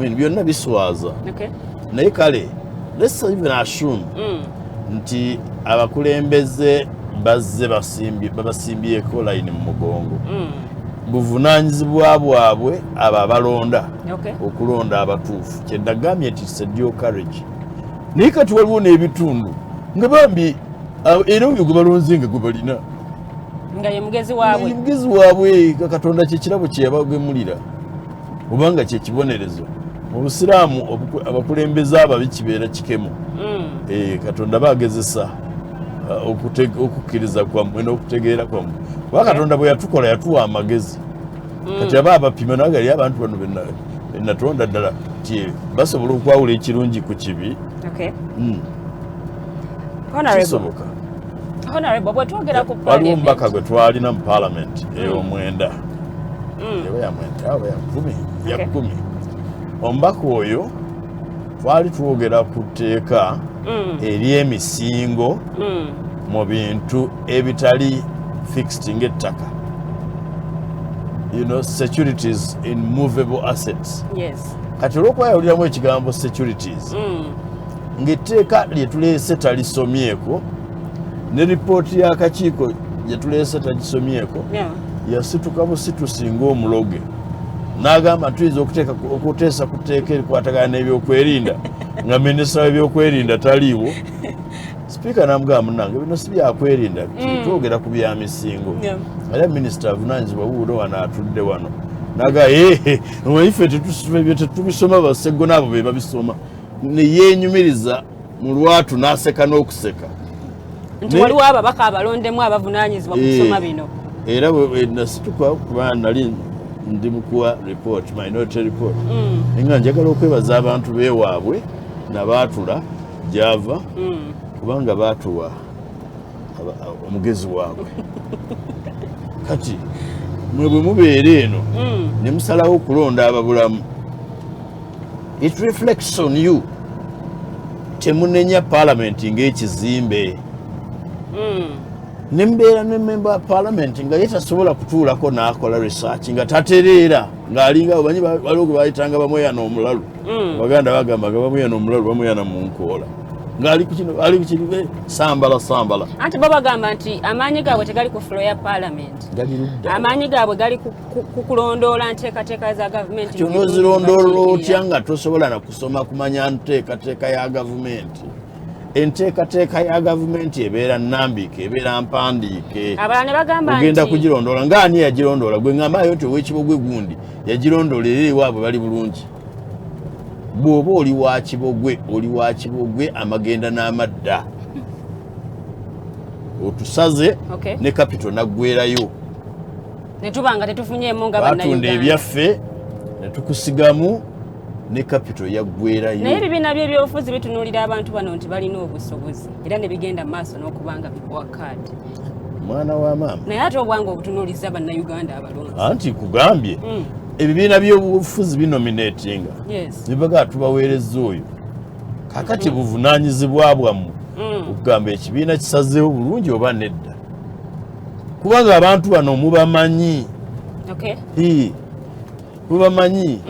mean byonna biswaza. Okay. Naye kale let's even assume nti abakulembeze bazze babasimbyeko line mu mugongo. Buvunaanyizibwa bwabwe abo abalonda okulonda abatuufu. Kyendagambye nti it's a dual carriage. Naye kati waliwo n'ebitundu nga bambi era oyo gwe balonze nga gwe balina nga ye mugezi waabwe. Ye mugezi waabwe Katonda kye kirabo kye yabagemulira obanga kye kibonerezo. Mu Busiraamu abakulembeze ababi kibeera kikemu. Katonda bagezesa okukkiriza kwammwe n'okutegeera kwammwe. Katonda bwe yatukola yatuwa amagezi. Kati aba abapima nagali abantu bano benatonda ddala ti basobola okwawula ekirungi ku kibi. Honorable, bwe twogera ku Parliament. Waliwo omubaka gwe twalina mu Palamenti ey'omwenda. Ya 10. Omubaka oyo twali twogera ku tteeka ery'emisingo mu bintu ebitali fixed ng'ettaka. You know, securities in movable assets. Yes. Kati olw'okwayawuliramu ekigambo securities ng'etteeka lye tuleese talisomyeko ne ripooti y'akakiiko gye tuleese tagisomyeko yasituka busitusi ng'omuloge n'agamba tuyinza okuteesa ku tteeka erikwatagana n'ebyokwerinda nga minisita w'ebyokwerinda taliiwo. Sipiika n'amugamba munange bino si byakwerinda twogera ku bya misingo. Era minisita avunaanyizibwa wuuno wano atudde wano n'aga ife tetubisoma Sseggona abo be babisoma ne yeenyumiriza mu lwatu n'aseka n'okuseka. Nti waliwo ababaka abalondemu abavunaanyizibwa ku kusoma bino. Era nasituka kuba nali ndi mukuwa report, minority report. Nga njagala okwebaza abantu beewaabwe nabaatula gyava kubanga baatuwa omugezi waabwe. Kati mwe bwe mubeera eno ne musalawo okulonda ababulamu. It reflects on you. Temunenya Palamenti ng'ekizimbe. Nembeera ne member wa Palamenti nga yetasobola kutuulako n'akola research nga tatereera ng'alinga obanyi waliwo gwe bayitanga bamweyana omulalu. Baganda bagambaga bamweyana omulalu bamweyana mu nkoola. Ng'ali ku kino ali ku kino sambala. Anti bo bagamba nti amaanyi gaabwe tegali ku floor ya Palamenti. Amaanyi gaabwe gali ku kulondoola nteekateeka za gavumenti. Kino zirondoola otya nga tosobola na kusoma kumanya nteekateeka ya gavumenti. Enteekateeka ya gavumenti ebeera nnambiike ebeera mpandiike. Abalala ne bagamba nti ogenda kugirondoola ng'ani yagirondoola gwe ng'amaayo nti ow'ekibogwe gundi yagirondoola era ewaabwe bali bulungi. Bw'oba oli wa kibogwe amagenda n'amadda otusaze ne kapito naggwerayo ne tuba nga tetufunyeemu nga bannayuganda. Batunda ebyaffe ne tukusigamu ne kapito yaggwerayo. Naye ebibiina by'ebyobufuzi bitunuulira abantu bano nti balina obusobozi era ne bigenda mu maaso n'okubanga bikuwa kaadi. Mwana wa maama. Naye ate obwanga obutunuuliza bannayuganda abalonzi. Anti kugambye ebibiina by'obufuzi binominatinga bibaga tubaweereza oyo kakati buvunaanyizibwa bwammwe okugamba ekibiina kisazeewo bulungi oba nedda kubanga abantu bano mubamanyi. Mubamanyi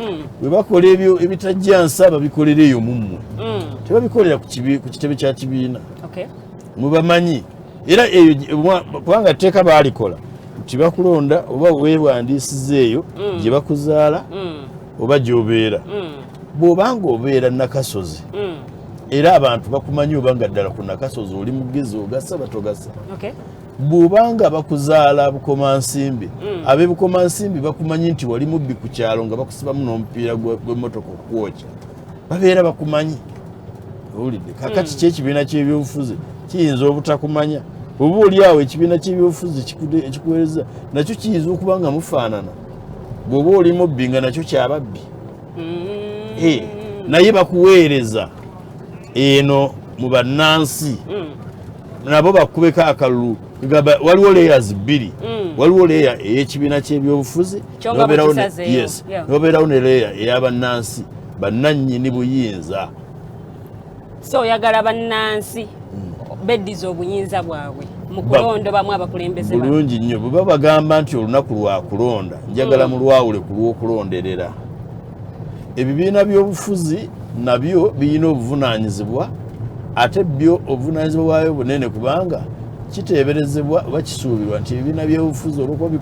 bwe bakola ebyo ebitajja nsaba bikolera eyo mummwe tebabikolera ku kitebe kya kibiina. Mubamanyi era eyo kubanga tteeka baalikola nti bakulonda oba weewandiisizeeyo gye bakuzaala oba gy'obeera. Bw'obanga obeera Nakasozi era abantu bakumanyi obanga ddala ku Nakasozi oli mugezi ogasa batogasa. Bw'obanga bakuzaala Bukomansimbi ab'e Bukomansimbi bakumanyi nti wali mubbi ku kyalo nga bakusibamu n'omupiira gw'emmotoka okwokya babeera bakumanyi. Owulidde kakati ky'ekibiina ky'ebyobufuzi kiyinza obutakumanya. Oba oli awo ekibiina ky'ebyobufuzi ekikuweereza nakyo kiyinza okuba nga mufaanana. Bw'oba oli mubbi nga nakyo kyababbi. Naye bakuweereza eno mu bannansi nabo bakubeko akalulu. Waliwo layers bbiri. Waliwo leya ey'ekibiina ky'ebyobufuzi n'obeerawo ne leya ey'abannansi bannannyini buyinza. So oyagala bannansi beddiza obuyinza bwabwe mu kulondobamu abakulembeze bano. Bulungi nnyo bwe bagamba nti olunaku lwa kulonda njagala mulwawule ku lw'okulonderera. ebibiina by'obufuzi nabyo biyina obuvunaanyizibwa ate byo obuvunaanyizibwa bwayo bunene kubanga kiteeberezebwa bakisuubirwa nti ebibiina by'obufuzi olwokuba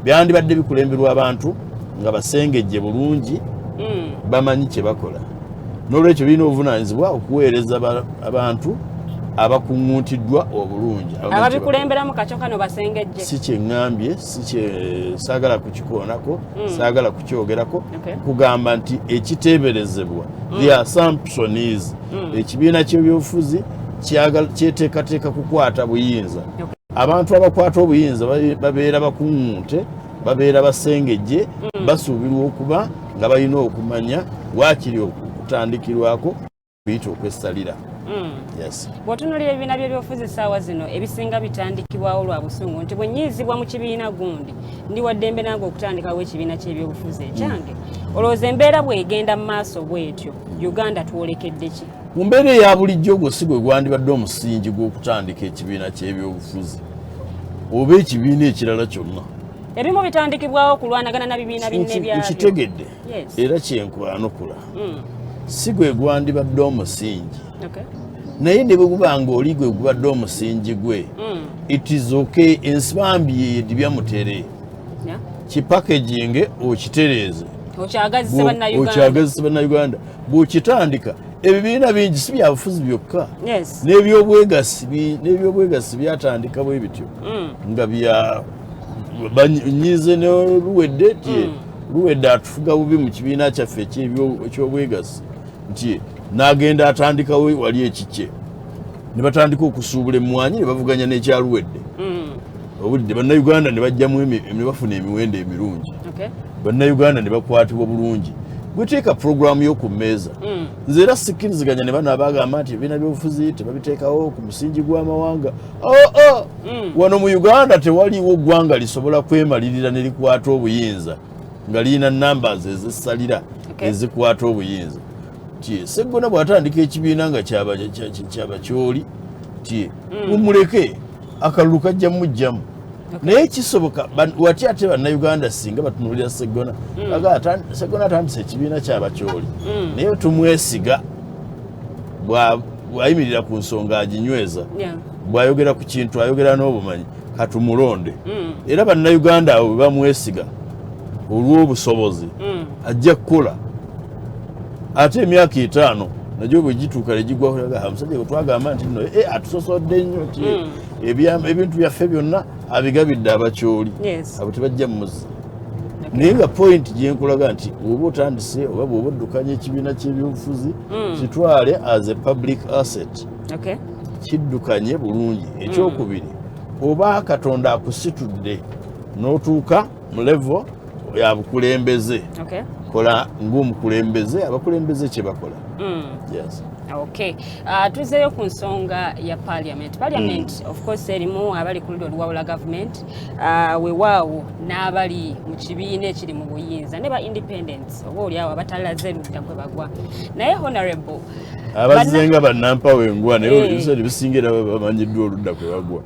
byandibadde bikulemberwa abantu nga basengejje bulungi bamanyi kye bakola n'olwekyo birina obuvunaanyizibwa okuweereza abantu abakuŋŋuntiddwa obulungi ababikulemberamu kacyo kano basengejje si kyeŋŋambye saagala kukikoonako saagala kukyogerako kugamba nti ekiteeberezebwa the assumption is ekibiina ky'ebyobufuzi kyeteekateeka kukwata buyinza abantu abakwata obuyinza babeera bakuŋŋunte babeera basengejje basuubirwa okuba nga balina okumanya waakiri okutandikirwako kuyita okwesalira. Bw'otunuulira ebibiina by'ebyobufuzi essaawa zino ebisinga bitandikibwawo lwa busungu nti bwe nyiizibwa mu kibiina gundi ndi wa ddembe nange okutandikawo ekibiina ky'ebyobufuzi ekyange olowooza embeera bw'egenda mu maaso bw'etyo Uganda twolekedde ki? Mu mbeera eya bulijjo gwe si gwe gwandibadde omusingi gw'okutandika ekibiina ky'ebyobufuzi oba ekibiina ekirala kyonna. Ebimu bitandikibwawo kulwanagana na bibiina binne byabyo. Nkitegedde era kyenkwanukula si gwe gwandibadde omusingi naye ne bwe guba ng'oli gwe gubadde omusingi gwe it is okay ensibambi yedibya mutere kipackaging okitereeze okyagazise bannayuganda bw'okitandika ebibiina bingi si byabufuzi byokka n'ebyobwegassi byatandika bwe bityo nga banyize n'oluwedde luwedde atufuga bubi mu kibiina kyaffe ekyobwegassi nti n'agenda atandikawo wali ekikye ne batandika okusuubula emmwanyi ne bavuganya n'ekyaluwedde obudde bannayuganda ne bajjamu ne bafuna emiwendo emirungi bannayuganda ne bakwatibwa bulungi gweteeka puroguramu y'oku mmeeza nze era sikkiriziganya ne bano abagamba nti ebibiina by'obufuzi tebabiteekawo ku musingi gw'amawanga wano mu Uganda tewaliwo ggwanga lisobola kwemalirira ne likwata obuyinza nga lirina numbers ezissalira ezikwata obuyinza. Sseggona bw'atandika ekibiina nga kyaba kyoli mumuleke akalulu kajja mujjamu naye kisoboka wati ate bannayuganda singa batunuulira Sseggona Sseggona atandise ekibiina kyaba kyoli naye tumwesiga bw'ayimirira ku nsonga aginyweza bw'ayogera ku kintu ayogera n'obumanyi katumulonde era bannayuganda abo bwe bamwesiga olw'obusobozi ajja kukola ate emyaka 5 najjo bwe gituuka ne gigwaho omusajja gwe twagamba nti nno atusosodde nnyo nti ebintu byaffe byonna abigabidde abakyoli abo tebajja mmuzi naye nga point gyenkulaga nti oba otandise oba bw'oba oddukanya ekibiina ky'ebyobufuzi kitwale as a public asset kiddukanye bulungi. Ekyokubiri oba Katonda akusitudde n'otuuka mu level ya bukulembeze kola ng'omukulembeze abakulembeze kye bakola. Tuzeeyo ku nsonga ya Parliament of course erimu abali ku ludda oluwawula government weewaawo n'abali mu kibiina ekiri mu buyinza ne ba independents oba oliawo abatalaze ludda kwe bagwa naye honorable abazenga bannampa wengwa naye ebiseera bisingira bamanyiddwa oludda kwe bagwa.